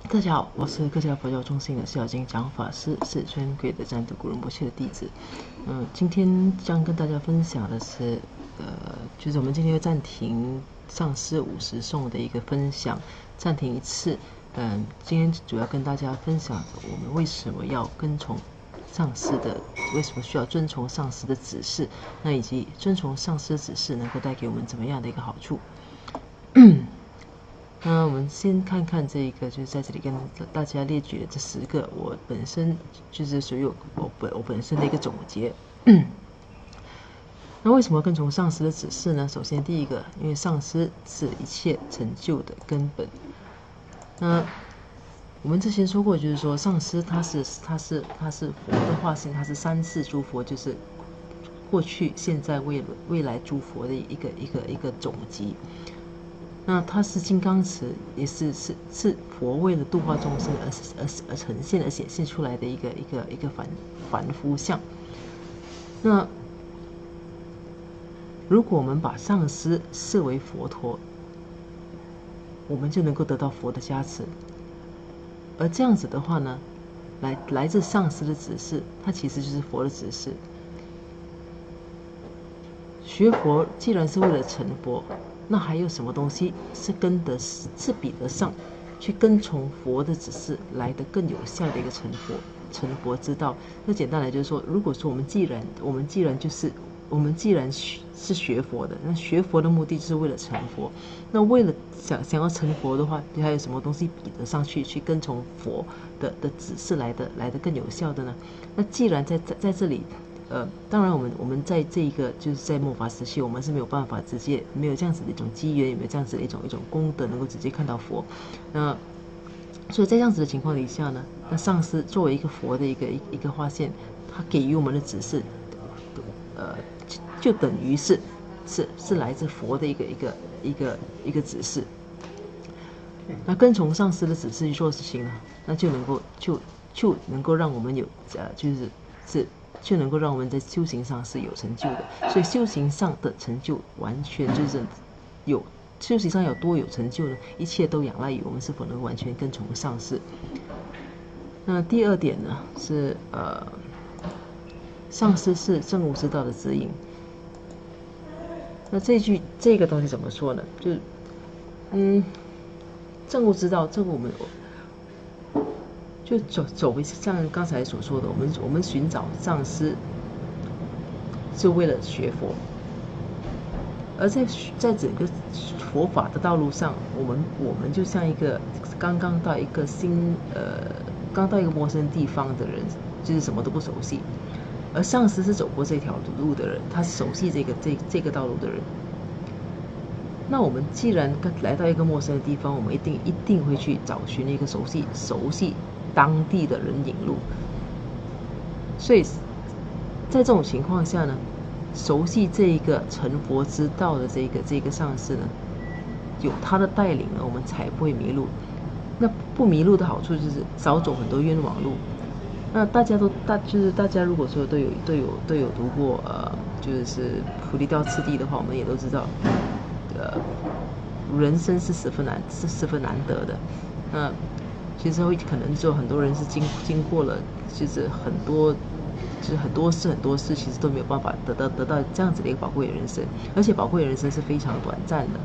大家好，我是各家佛教中心的释迦金讲法师，是尊贵的占得古仁波切的弟子。今天将跟大家分享的是，就是我们今天会暂停上师50颂的一个分享，暂停一次。今天主要跟大家分享我们为什么要跟从上师的，为什么需要遵从上师的指示，那以及遵从上师的指示能够带给我们怎么样的一个好处。那我们先看看这个，就是在这里跟大家列举的这10个，我本身就是属于我本身的一个总结。那为什么跟从上师的指示呢？首先第一个，因为上师是一切成就的根本。那我们之前说过，就是说上师他是佛的化身，他是三世诸佛，就是过去、现在、未来诸佛的一个总集。那它是金刚持，也是佛为了度化众生而呈现而显现出来的一个凡夫相。那如果我们把上师视为佛陀，我们就能够得到佛的加持。而这样子的话呢，来自上师的指示，它其实就是佛的指示。学佛既然是为了成佛，那还有什么东西是比得上去跟从佛的指示来的更有效的一个成佛之道？那简单来就是说，如果说我们既然是学佛的，那学佛的目的就是为了成佛。那为了想要成佛的话，还有什么东西比得上去跟从佛的指示来的更有效的呢？那既然在这里。当然我们在这一个就是在末法时期，我们是没有办法直接没有这样子的一种机缘，也没有这样子的一种功德能够直接看到佛。所以在这样子的情况底下呢，那上师作为一个佛的一个化现，他给予我们的指示，就等于是来自佛的一个指示。那跟从上师的指示去做事情呢，那就能够让我们有就能够让我们在修行上是有成就的。所以修行上的成就完全就是修行上有多有成就呢？一切都仰赖于我们是否能完全跟从上师。那第二点呢是上师是正悟之道的指引。那这个东西怎么说呢？就是正悟之道，这个我们就走回像刚才所说的，我们寻找上师是为了学佛，而在整个佛法的道路上，我们就像一个刚到一个陌生地方的人，就是什么都不熟悉。而上师是走过这条路的人，他熟悉这个道路的人。那我们既然来到一个陌生的地方，我们一定会去找寻一个熟悉当地的人引路。所以在这种情况下呢，熟悉这一个成佛之道的这个上师呢，有他的带领呢，我们才不会迷路。那不迷路的好处就是少走很多冤枉路。那大家如果说都有读过就是菩提道次第的话，我们也都知道，人生是十分难得的。那其实可能就很多人是经过了，就是很多事，其实都没有办法得到这样子的一个宝贵的人生，而且宝贵的人生是非常短暂的。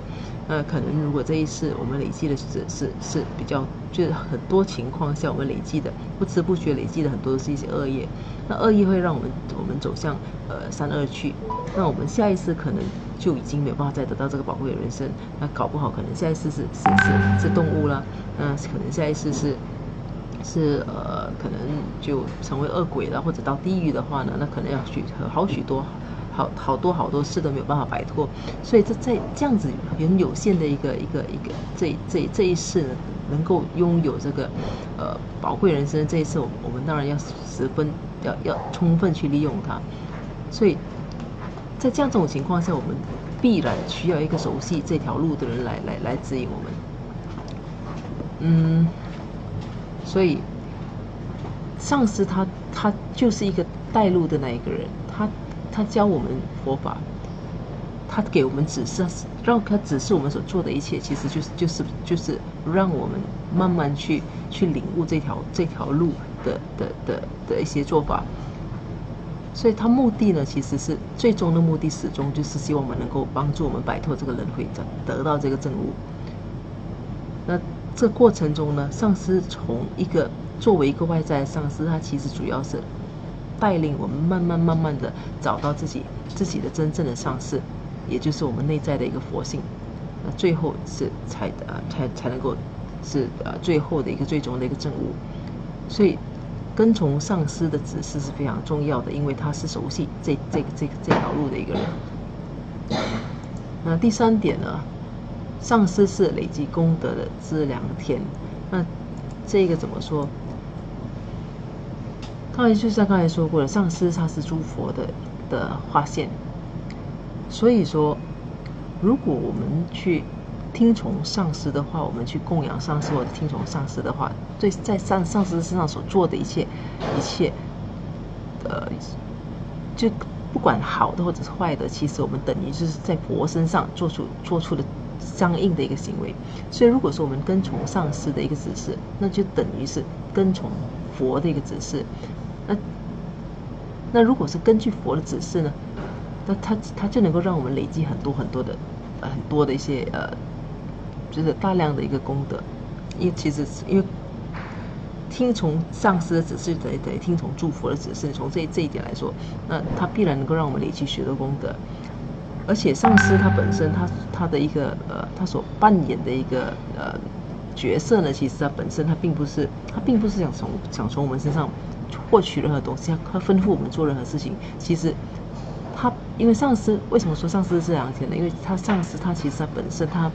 可能如果这一世我们累积的是比较，就是很多情况下我们累积的不知不觉累积的很多都是一些恶业，那恶业会让我们走向三恶去。那我们下一次可能就已经没有办法再得到这个宝贵的人生，那搞不好可能下一次是动物啦，可能下一次可能就成为恶鬼了，或者到地狱的话呢，那可能要好多事都没有办法摆脱。所以在这样子很有限的这一世呢，能够拥有这个宝贵人生这一次，我们当然要要充分去利用它。所以在这种情况下，我们必然需要一个熟悉这条路的人来指引我们。所以上师他就是一个带路的那一个人，他教我们佛法，他给我们指示，让他指示我们所做的一切，其实就是让我们慢慢去领悟这条路的一些做法。所以它目的呢，其实是最终的目的，始终就是希望我们能够帮助我们摆脱这个轮回，得到这个正悟。那这过程中呢，上师作为一个外在的上师，他其实主要是带领我们慢慢的找到自己的真正的上师，也就是我们内在的一个佛性。那最后是才能够是最后的一个最终的一个正悟。所以跟从上师的指示是非常重要的，因为他是熟悉这条路的一个人。那第3点呢，上师是累积功德的资粮田。那这个怎么说？当然就像刚才说过了，上师他是诸佛的化现。所以说，如果我们去听从上师的话，我们去供养上师或者听从上师的话，对在上师身上所做的一切，就不管好的或者是坏的，其实我们等于就是在佛身上做出了相应的一个行为。所以如果说我们跟从上师的一个指示，那就等于是跟从佛的一个指示。那如果是根据佛的指示呢，那它就能够让我们累积很多的一些就是大量的一个功德。因为听从上师的指示等于听从诸佛的指示，从这一点来说，那它必然能够让我们累积许多功德。而且上师他本身他的一个他所扮演的一个角色呢，其实他本身他并不是想从我们身上获取任何东西，他吩咐我们做任何事情。其实因为上师为什么说上师是资粮田呢？因为上师他其实他本身他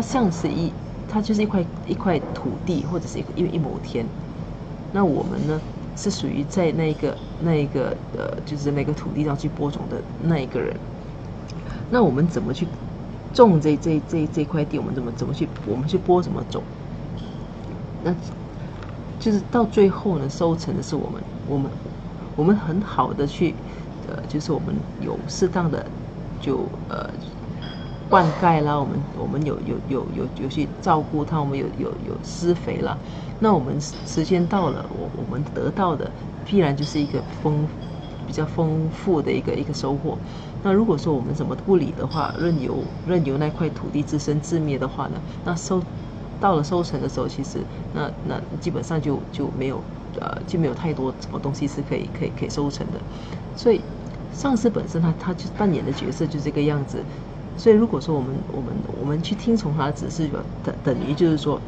像是它就是一块土地，或者是一亩田。那我们呢是属于在那个就是那个土地上去播种的那一个人。那我们怎么去种这块地？我们怎么去播怎么种？那就是到最后呢，收成的是我们很好的去就是我们有适当的就灌溉啦，我们有去照顾它，我们有施肥啦。那我们时间到了，我们得到的必然就是一个比较丰富的一个收获。那如果说我们什么都不理的话，任由那块土地自生自灭的话呢，那到了收成的时候，其实那基本上就没有太多什么东西是可以收成的。所以上师本身他就扮演的角色就这个样子。所以如果说我们去听从他的指示，等于就是说，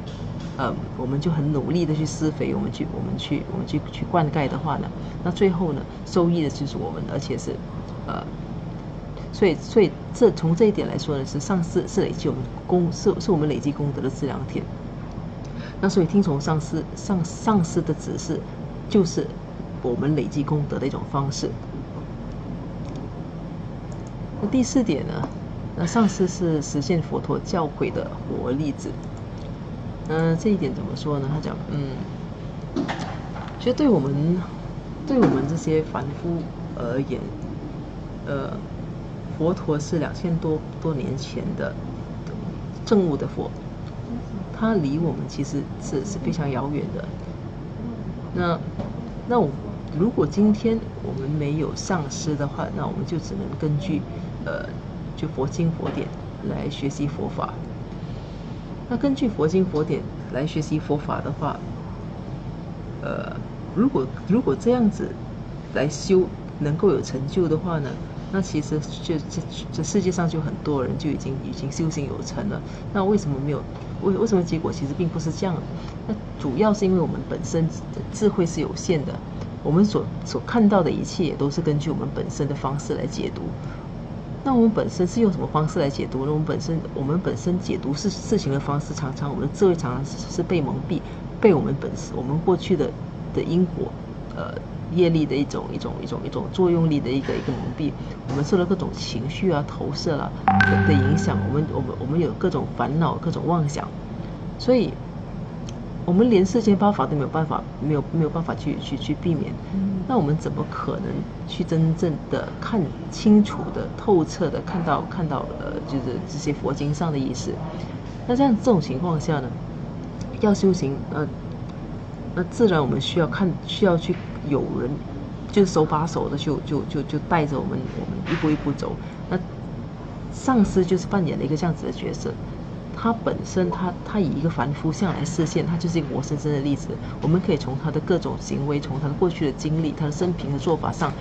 我们就很努力的去施肥，我们去灌溉的话呢，那最后呢，收益的就是我们，而且是所以从这一点来说呢，是上师是累积我们是我们累积功德的资粮田。那所以听从上师的指示，就是我们累积功德的一种方式。那第4点呢？那上师是实现佛陀教诲的活例子。这一点怎么说呢？他讲，其实对我们这些凡夫而言，佛陀是2000多年前的证悟的佛，他离我们其实是非常遥远的。那如果今天我们没有上师的话，那我们就只能根据就佛经佛典来学习佛法。那根据佛经佛典来学习佛法的话，如果这样子来修能够有成就的话呢，那其实这世界上就很多人就已经修行有成了。那为什么没有？为什么结果其实并不是这样？那主要是因为我们本身的智慧是有限的，我们所看到的一切也都是根据我们本身的方式来解读。那我们本身是用什么方式来解读呢？我们本身解读事情的方式，常常我们的智慧常常是被蒙蔽，被我们过去的因果业力的一种作用力的一个蒙蔽。我们受了各种情绪啊、投射啊的影响，我们有各种烦恼、各种妄想，所以我们连世间八法都没有办法去避免。那我们怎么可能去真正的看清楚的、透彻的看到就是这些佛经上的意思？那这种情况下呢，要修行，那自然我们需要去有人，就是手把手的就带着我们一步一步走。那上师就是扮演了一个这样子的角色，他本身他以一个凡夫相来示现，他就是一个活生生的例子。我们可以从他的各种行为，从他的过去的经历，他的生平和做法上，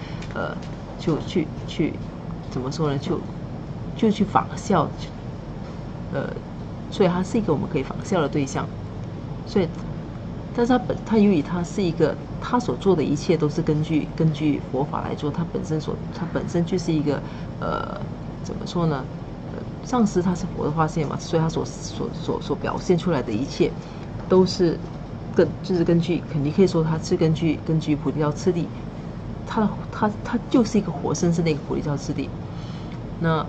就去怎么说呢？就去仿效，所以他是一个我们可以仿效的对象。所以，但是他由于他是一个，他所做的一切都是根据佛法来做，他本身就是一个怎么说呢？上师他是佛的化现嘛，所以他所表现出来的一切，都是就是根据，你可以说他是根据菩提道次第，他就是一个活生生的一个菩提道次第。那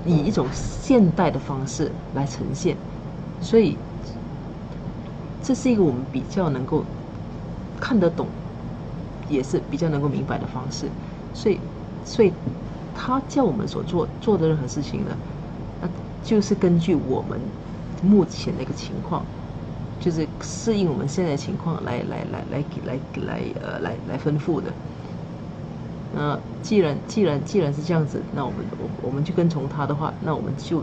以一种现代的方式来呈现，所以这是一个我们比较能够看得懂，也是比较能够明白的方式。所以他叫我们所做的任何事情呢，就是根据我们目前的一个情况，就是适应我们现在的情况来吩咐的。那既然是这样子，那我们就跟从他的话，那我们就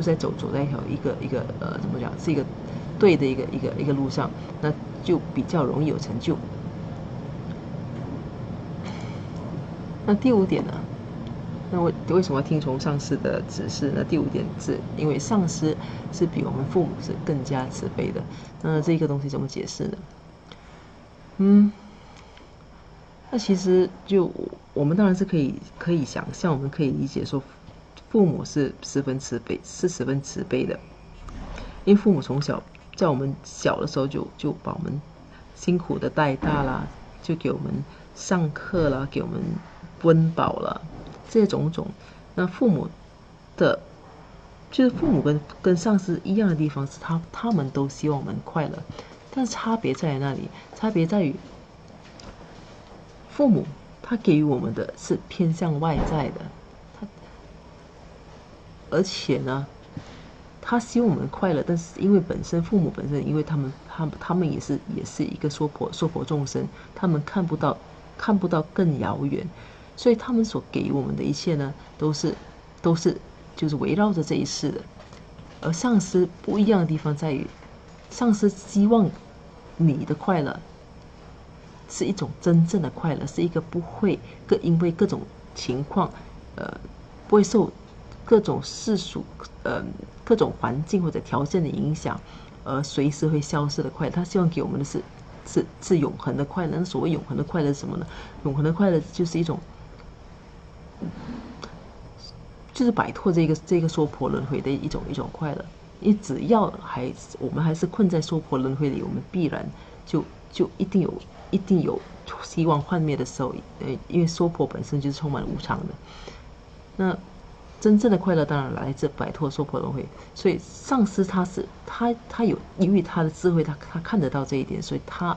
在走在一个怎么讲，是一个对的一个路上，那就比较容易有成就。那第5点呢？那我为什么要听从上师的指示呢？第5点是因为上师是比我们父母是更加慈悲的。那这个东西怎么解释呢？那其实我们当然是可以想象，我们可以理解说，父母是十分慈悲的，因为父母从小在我们小的时候就把我们辛苦的带大啦，就给我们上课啦，给我们温饱啦，这些种种。那父母跟上师一样的地方是他们都希望我们快乐，但是差别在哪里？差别在于父母他给予我们的是偏向外在的，而且呢，他希望我们快乐，但是因为父母本身，因为他们也是一个娑婆众生，他们看不到更遥远，所以他们所给予我们的一切呢，都是就是围绕着这一世的。而上师不一样的地方在于，上师希望你的快乐是一种真正的快乐，是一个不会因为各种情况，不会受各种世俗各种环境或者条件的影响，而随时会消失的快乐。他希望给我们的是永恒的快乐。那所谓永恒的快乐是什么呢？永恒的快乐就是一种，就是摆脱这个娑婆轮回的一种快乐。因为只要我们还是困在娑婆轮回里，我们必然就一定有希望幻灭的时候。因为娑婆本身就是充满无常的。那真正的快乐当然来自摆脱娑婆轮回。所以上师他有，因为他的智慧，他看得到这一点，所以他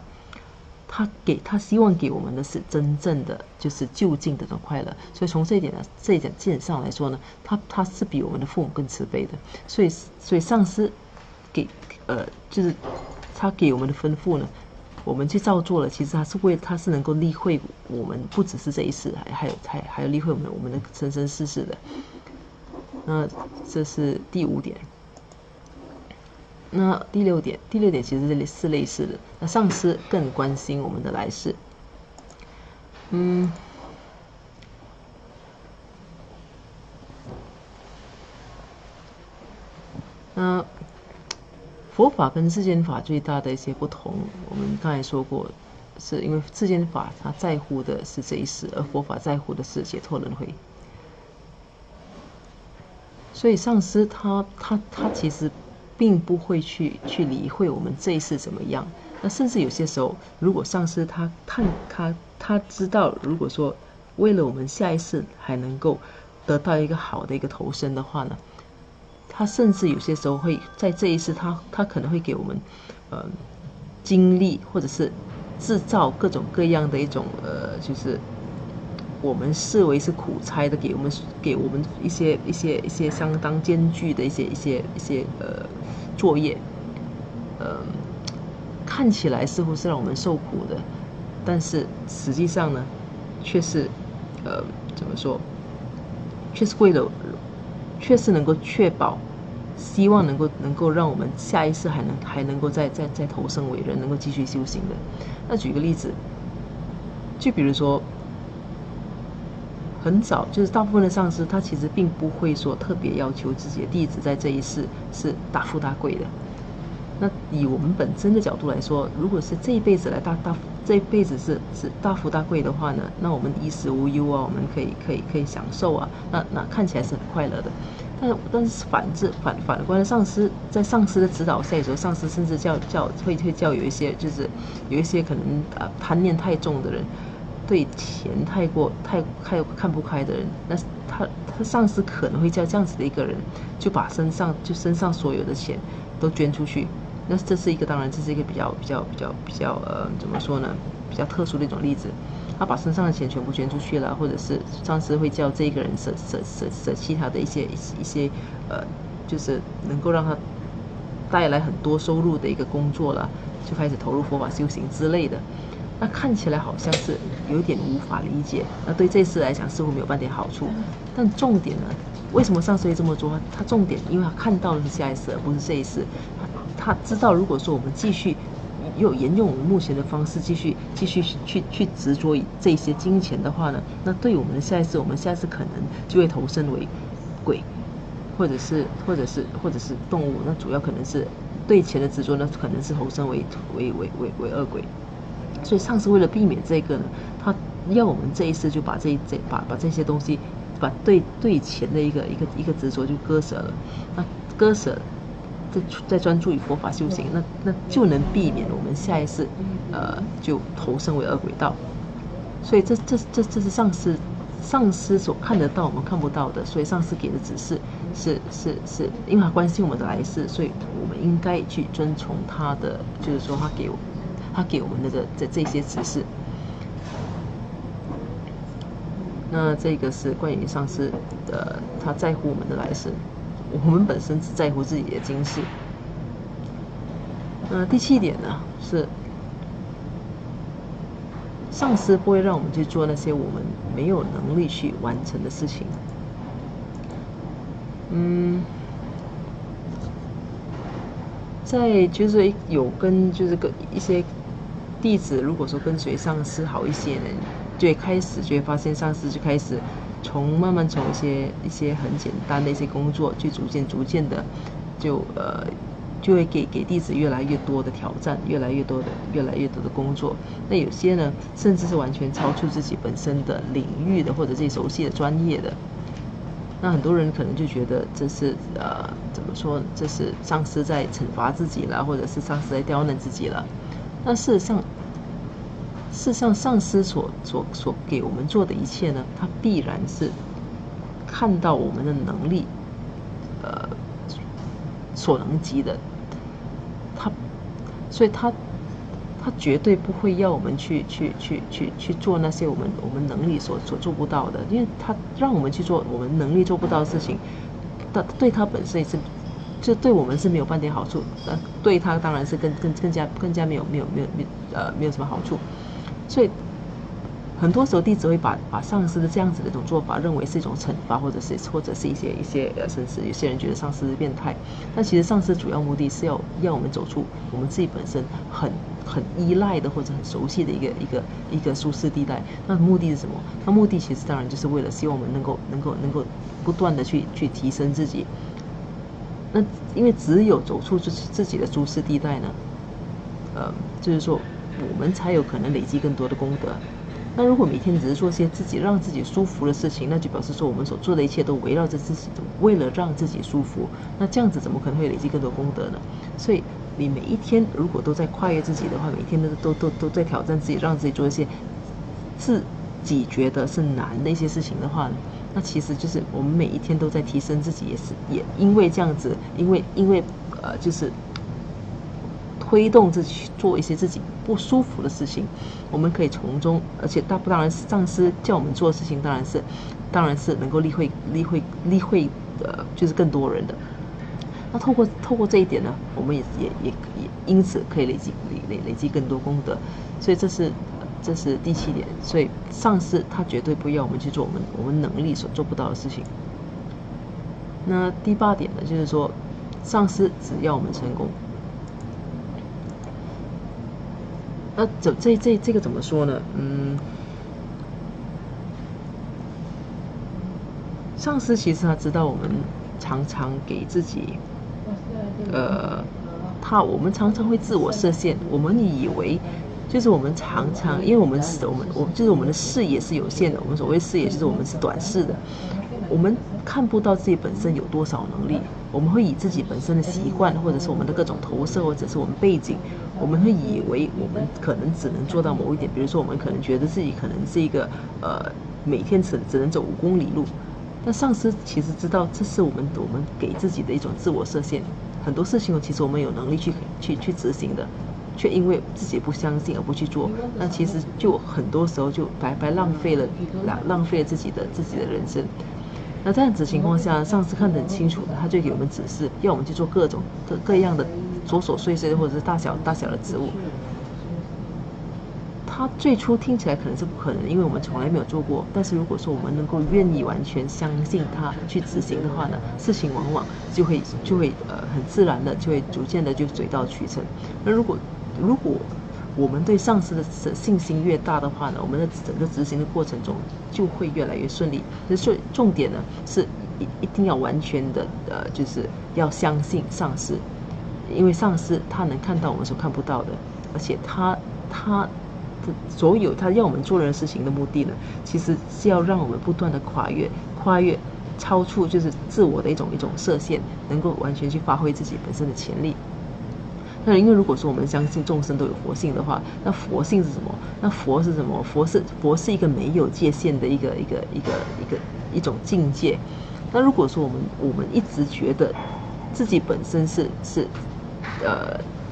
希望给我们的是真正的就是究竟的这种快乐。所以从这一点基本上来说呢，他是比我们的父母更慈悲的。所以上师就是他给我们的吩咐呢，我们去照做了，其实他是能够利会我们，不只是这一世，还有利会我们的生生世世的。那这是第5点。那第6点其实是类似的。那上师更关心我们的来世。那佛法跟世间法最大的一些不同，我们刚才说过，是因为世间法它在乎的是这一世，而佛法在乎的是解脱轮回。所以上师他其实并不会去理会我们这一世怎么样。那甚至有些时候，如果上师他知道，如果说为了我们下一世还能够得到一个好的一个投生的话呢，他甚至有些时候会在这一世他可能会给我们经历，或者是制造各种各样的一种就是我们视为是苦差的，给我们一些相当艰巨的一些作业，看起来似乎是让我们受苦的，但是实际上呢，却是怎么说？却是为了，却是能够确保，希望能够让我们下一世还能够再投生为人，能够继续修行的。那举个例子，就比如说。很早就是大部分的上师，他其实并不会说特别要求自己的弟子在这一世是大富大贵的。那以我们本身的角度来说，如果是这一辈子这一辈子是大富大贵的话呢，那我们衣食无忧啊，我们可以享受啊，那看起来是很快乐的。但是反观上师，在上师的指导下，有时候上师甚至会教有一些可能贪念太重的人。对钱太看不开的人，那他上司可能会叫这样子的一个人，就把身上所有的钱都捐出去。那这是一个比较怎么说呢？比较特殊的一种例子。他把身上的钱全部捐出去了，或者是上司会叫这个人舍弃他的一些就是能够让他带来很多收入的一个工作了，就开始投入佛法修行之类的。那看起来好像是有点无法理解，那对这事来讲似乎没有半点好处。但重点呢，为什么上师会这么做？他重点，因为他看到的是下一世，而不是这一世。他知道，如果说我们继续沿用我们目前的方式，继续去执着于这些金钱的话呢，那对我们的下一世，我们下一世可能就会投身为鬼，或者是动物。那主要可能是对钱的执着，那可能是投身为恶鬼。所以上师为了避免这个呢，他要我们这一世就把这些东西，把对钱的一个执着就割舍了。那割舍，再专注于佛法修行，那就能避免我们下一世就投生为恶鬼道。所以这是上师所看得到我们看不到的。所以上师给的指示是因为他关心我们的来世，所以我们应该去遵从他的，就是说他给我们的这些指示。那这个是关于上师他在乎我们的来世，我们本身只在乎自己的今世。第7点呢是上师不会让我们去做那些我们没有能力去完成的事情。在就是有跟一些弟子，如果说跟随上师好一些呢，就会发现上师就开始慢慢从一些很简单的一些工作，就逐渐的就会给弟子越来越多的挑战，越来越多的工作。那有些呢，甚至是完全超出自己本身的领域的，或者自己熟悉的专业的。那很多人可能就觉得这是怎么说？这是上师在惩罚自己了，或者是上师在刁难自己了。那事实上，上师所给我们做的一切呢，他必然是看到我们的能力，所能及的。所以他绝对不会要我们去做那些我们能力所做不到的，因为他让我们去做我们能力做不到的事情，对他本身也是，就对我们是没有半点好处，对他当然是更加没有什么好处。所以很多时候弟子会把上师的这样子的一种做法认为是一种惩罚，或者是一些甚至有些人觉得上师是变态。但其实上师主要目的是要我们走出我们自己本身很依赖的或者很熟悉的一个舒适地带。那目的是什么？那目的其实当然就是为了希望我们能够不断的去提升自己。那因为只有走出自己的舒适地带呢，就是说我们才有可能累积更多的功德。那如果每天只是做些让自己舒服的事情，那就表示说我们所做的一切都围绕着自己，为了让自己舒服。那这样子怎么可能会累积更多功德呢？所以你每一天如果都在跨越自己的话，每天都在挑战自己，让自己做一些自己觉得是难的一些事情的话呢，那其实就是我们每一天都在提升自己，也因为这样子，因为就是推动自己去做一些自己不舒服的事情，我们可以从中，而且当然是上司叫我们做的事情，当然是能够理会就是更多人的。那透过这一点呢，我们也因此可以累积更多功德，所以这是第7点。所以上司他绝对不要我们去做我们能力所做不到的事情。那第8点呢，就是说上司只要我们成功。那这个怎么说呢？上司其实他知道我们常常给自己，我们常常会自我设限，我们以为就是我们常常，因为我们就是我们的视野是有限的，我们所谓视野就是我们是短视的，我们看不到自己本身有多少能力，我们会以自己本身的习惯，或者是我们的各种投射，或者是我们背景，我们会以为我们可能只能做到某一点，比如说我们可能觉得自己可能是一个每天只能走5公里路。但上司其实知道，这是我们给自己的一种自我设限。很多事情其实我们有能力去执行的，却因为自己不相信而不去做，那其实就很多时候就白白浪费了自己的人生。那这样子情况下，上司看得很清楚的，他就给我们指示，要我们去做各样的琐碎的或者是大小的职务。他最初听起来可能是不可能，因为我们从来没有做过。但是如果说我们能够愿意完全相信他去执行的话呢，事情往往就会很自然的就会逐渐的就水到渠成。那如果我们对上司的信心越大的话呢，我们的整个执行的过程中就会越来越顺利。所以重点呢是一定要完全的就是要相信上司，因为上司他能看到我们所看不到的，而且他所有他要我们做人事情的目的呢，其实是要让我们不断的跨越超出就是自我的一种设限，能够完全去发挥自己本身的潜力。那因为如果说我们相信众生都有佛性的话，那佛性是什么？那佛是什么？佛是一个没有界限的一种境界。那如果说我们一直觉得自己本身是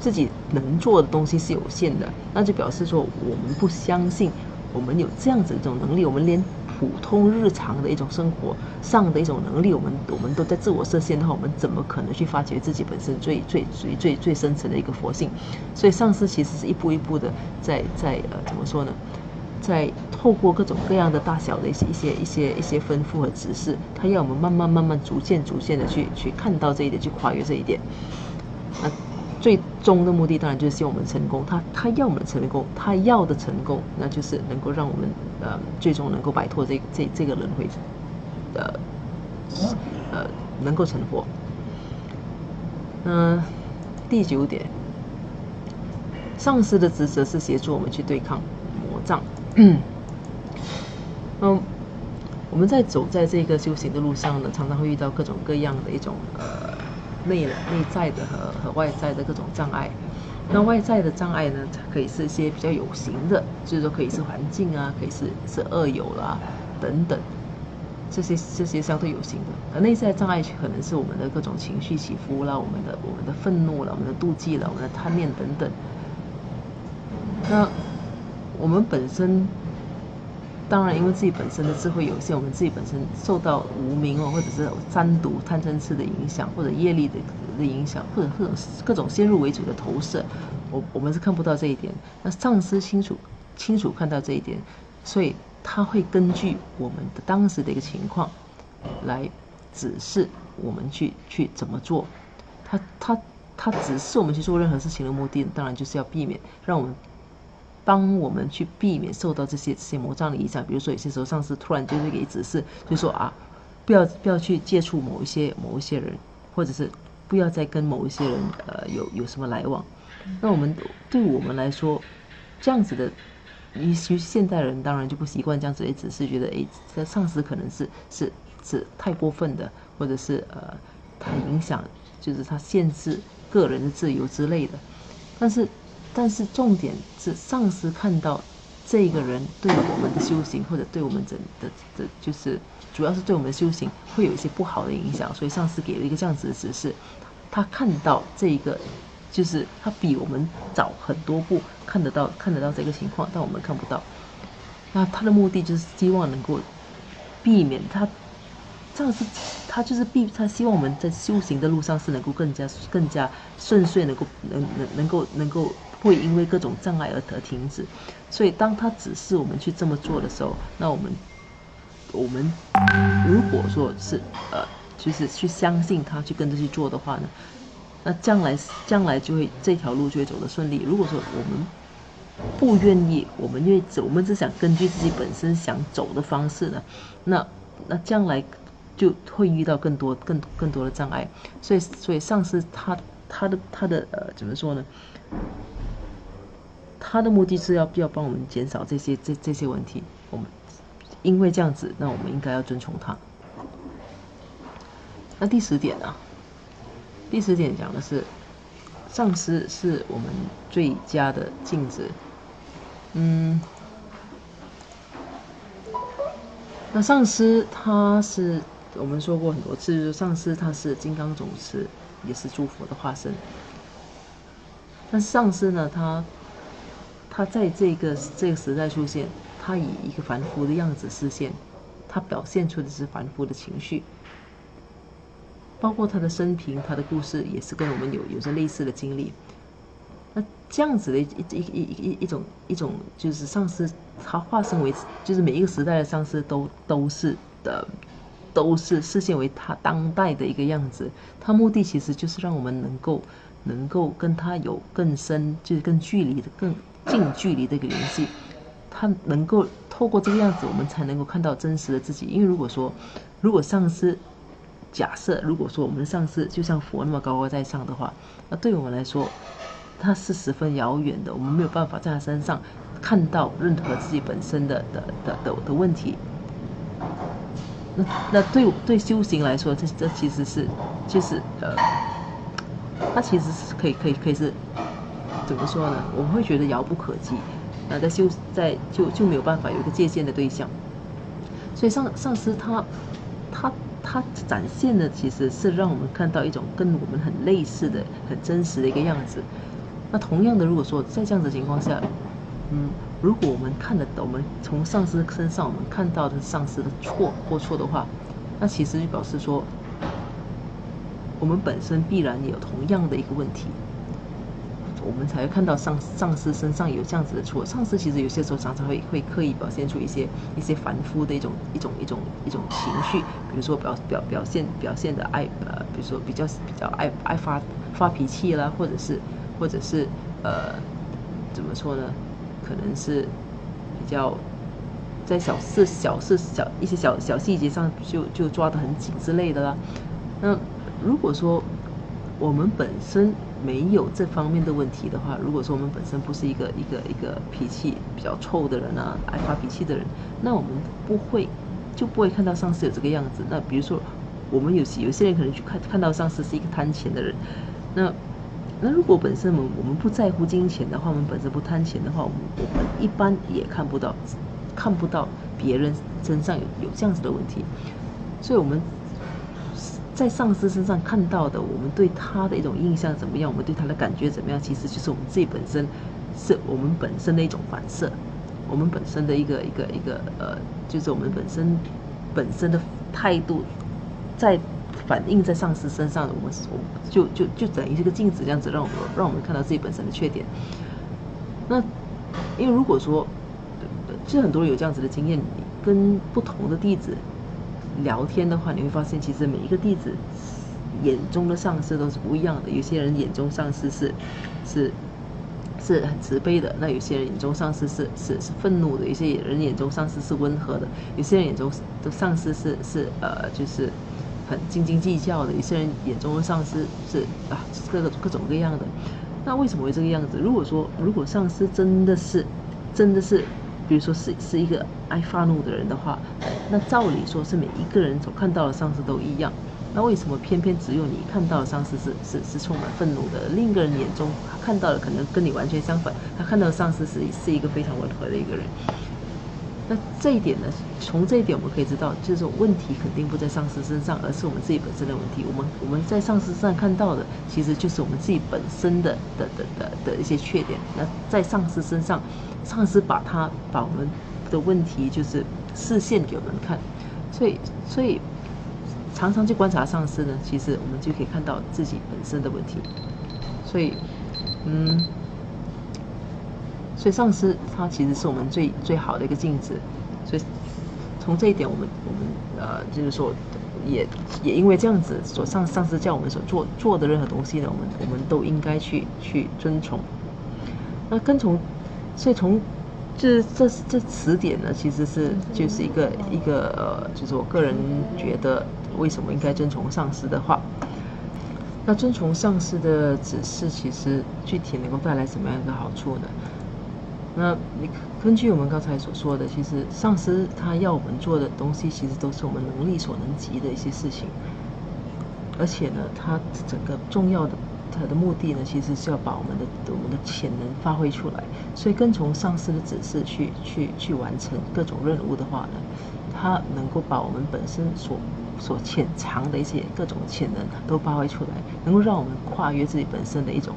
自己能做的东西是有限的，那就表示说我们不相信我们有这样子的一种能力，我们连普通日常的一种生活上的一种能力，我们都在自我设限的话，我们怎么可能去发掘自己本身最深层的一个佛性？所以上师其实是一步一步的在怎么说呢？在透过各种各样的大小的一些吩咐和指示，他要我们慢慢逐渐的去看到这一点，去跨越这一点。那最终的目的当然就是希望我们成功，他要我们成功，他要的成功，那就是能够让我们最终能够摆脱这个轮回，能够成佛。第9点，上师的职责是协助我们去对抗魔障。我们走在这个修行的路上呢，常常会遇到各种各样的一种内在的和外在的各种障碍。那外在的障碍呢，可以是一些比较有形的，就是说可以是环境啊，可以是恶友啦等等，这些相对有形的。而内在障碍可能是我们的各种情绪起伏啦，我们的愤怒啦，我们的妒忌啦，我们的贪念等等。那我们本身当然因为自己本身的智慧有限，我们自己本身受到无明或者是三毒贪嗔痴的影响，或者业力的影响，或者各种先入为主的投射，我们是看不到这一点。那上师清楚看到这一点，所以他会根据我们的当时的一个情况来指示我们去怎么做。他指示我们去做任何事情的目的，当然就是要避免帮我们去避免受到这些魔障的影响。比如说有些时候上司突然就会给指示，就说不要去接触某一些人，或者是不要再跟某一些人有什么来往。那对我们来说，这样子的，尤其现代人当然就不习惯这样子的指示，觉得这上司可能是太过分的，或者是他影响，就是他限制个人的自由之类的。但是重点是上司看到这个人对我们的修行，或者对我们就是主要是对我们的修行会有一些不好的影响，所以上司给了一个这样子的指示。他看到这就是他比我们早很多步看得到这个情况，但我们看不到。那他的目的就是希望能够避免他，这样是他就是他希望我们在修行的路上是能够更加顺遂，能够不会因为各种障碍而停止。所以当他指示我们去这么做的时候，那我们如果说是就是去相信他，去跟着去做的话呢，那将来就会这条路就会走得顺利。如果说我们不愿意，我们只想根据自己本身想走的方式呢，那将来就会遇到更多的障碍。所以上师他的怎么说呢？他的目的是要帮我们减少这些问题。我们因为这样子，那我们应该要遵从他。那第10点啊，第10点讲的是，上师是我们最佳的镜子。那上师他是我们说过很多次，就是上师他是金刚总持，也是诸佛的化身。但是上师呢，他在这个时代出现，他以一个凡夫的样子示现，他表现出的是凡夫的情绪。包括他的生平，他的故事也是跟我们有着类似的经历。那这样子的一种就是上师，他化身为就是每一个时代的上师都是示现为他当代的一个样子。他目的其实就是让我们能够跟他有更深，就是更近距离的一个联系。他能够透过这个样子，我们才能够看到真实的自己。因为如果上师假设，如果说我们的上师就像佛那么高高在上的话，那对我们来说，他是十分遥远的，我们没有办法在他身上看到任何自己本身的问题。那对修行来说，这其实是就是它其实是可以是怎么说呢？我们会觉得遥不可及。就没有办法有一个借鉴的对象。所以上师他展现的其实是让我们看到一种跟我们很类似的、很真实的一个样子。那同样的，如果说在这样的情况下，如果我们我们从上师身上我们看到的上师的错的话，那其实就表示说，我们本身必然也有同样的一个问题。我们才会看到上师身上有这样子的错。上师其实有些时候常常会刻意表现出一些凡夫的一种情绪，比如说表现的比如说比较爱发脾气啦，或者是怎么说呢？可能是比较在一些小细节上就抓得很紧之类的啦。那如果说我们本身没有这方面的问题的话，如果说我们本身不是一个脾气比较臭的人啊，爱发脾气的人，那我们不会看到上司有这个样子。那比如说我们有些人可能去看到上司是一个贪钱的人，那如果本身我们不在乎金钱的话，我们本身不贪钱的话，我们一般也看不到别人身上有这样子的问题。所以我们在上司身上看到的，我们对他的一种印象怎么样，我们对他的感觉怎么样，其实就是我们自己本身是我们本身的一种反射，我们本身的一个就是我们本身的态度在反映在上司身上，我们就等于是个镜子这样子，让我们看到自己本身的缺点。那因为如果说，其实很多人有这样子的经验，跟不同的弟子聊天的话，你会发现其实每一个弟子眼中的上师都是不一样的。有些人眼中上师是很慈悲的，那有些人眼中上师是愤怒的，有些人眼中上师是温和的，有些人眼中的上师是就是很斤斤计较的，有些人眼中的上师是各种各样的。那为什么会这个样子？如果上师真的是，比如说是一个爱发怒的人的话，那照理说是每一个人所看到的上司都一样。那为什么偏偏只有你看到的上司是充满愤怒的？另一个人眼中看到的可能跟你完全相反，他看到的上司是一个非常温和的一个人。那这一点呢，从这一点我们可以知道，就是问题肯定不在上司身上，而是我们自己本身的问题。我们在上司身上看到的，其实就是我们自己本身的一些缺点。那在上司身上，上司把我们的问题就是示现给我们看，所以常常去观察上司呢，其实我们就可以看到自己本身的问题。所以上司他其实是我们最好的一个镜子。所以从这一点，我们就是说，也因为这样子，上司叫我们所做的任何东西呢，我们都应该去遵从。那跟从，所以从这词典呢，其实就是一个就是我个人觉得为什么应该遵从上司的话。那遵从上司的指示，其实具体能够带来什么样的好处呢？那你根据我们刚才所说的，其实上司他要我们做的东西，其实都是我们能力所能及的一些事情。而且呢，他整个重要的他的目的呢，其实是要把我们的潜能发挥出来。所以跟从上司的指示去完成各种任务的话呢，他能够把我们本身所潜藏的一些各种潜能都发挥出来，能够让我们跨越自己本身的一种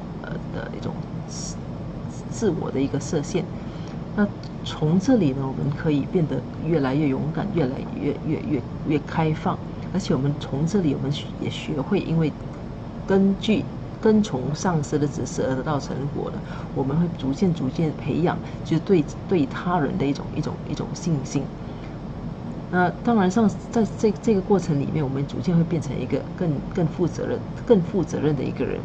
自我的一个设限。那从这里呢，我们可以变得越来越勇敢，越来越开放。而且我们从这里，我们也学会，因为跟从上司的指示而得到成果了，我们会逐渐培养，就是对他人的一种信心。那当然在这个过程里面，我们逐渐会变成一个更负责任的一个人。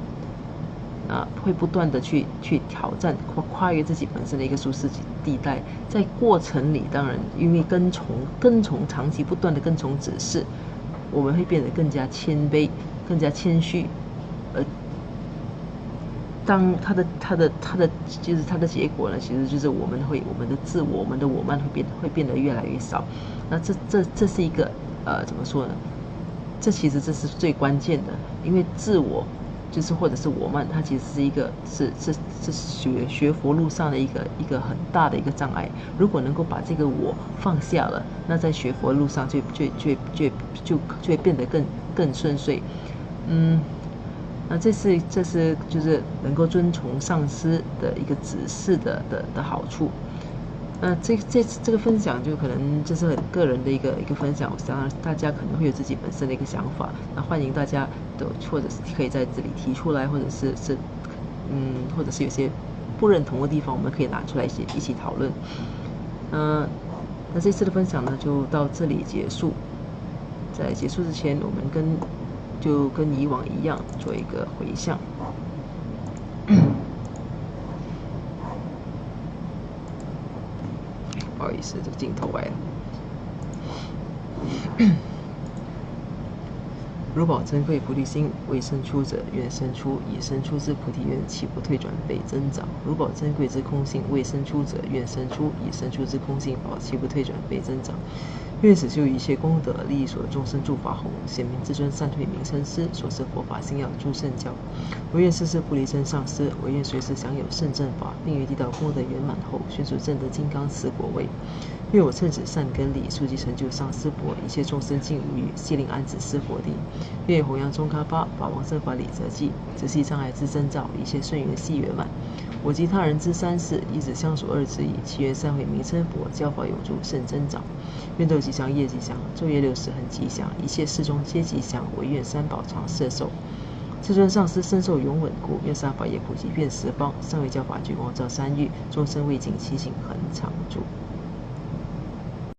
会不断的去挑战跨越自己本身的一个舒适地带。在过程里，当然因为跟从长期不断的跟从指示，我们会变得更加谦卑，更加谦虚。当他的就是他的结果呢，其实就是我们的自我，我们的我慢会变得越来越少。那这是一个怎么说呢？其实这是最关键的，因为自我就是或者是我慢，它其实是一个是学佛路上的一个很大的一个障碍。如果能够把这个我放下了，那在学佛路上就会变得更顺遂。那这是就是能够遵从上司的一个指示的好处。这个分享就可能就是很个人的一个分享，当然大家可能会有自己本身的一个想法，那欢迎大家都或者是可以在这里提出来，或者是或者是有些不认同的地方，我们可以拿出来一起讨论。那这次的分享呢就到这里结束。在结束之前，我们就跟以往一样做一个回向。不好意思，这个镜头歪了。如宝珍贵菩提心，未生出者愿生出，已生出之菩提愿岂不退转倍增长？如宝珍贵之空性，未生出者愿生出，已生出之空性宝岂不退转倍增长？愿使修一切功德，利益所众生诸法弘，显明至尊善慧名称师，所设佛法信要诸圣教。我愿世世不离真上师，我愿随时享有圣正法，并于地道功德圆满后，宣说正德金刚持果位。愿我称止善根力，速即成就上师佛，一切众生尽无余，悉令安止施佛地。愿弘扬中喀巴法王正法理则记，直系障碍之征兆，一切顺缘悉圆满。我及他人之三世，一子相属二之一，其愿善慧名称佛，教法有助甚增长。愿斗吉祥业吉祥，昼夜60恒吉祥，一切事中皆吉祥。唯愿三宝常摄受。至尊上师身受永稳固，愿三法业普及遍十方，上为教法聚光照三域，众生未尽其行恒常住。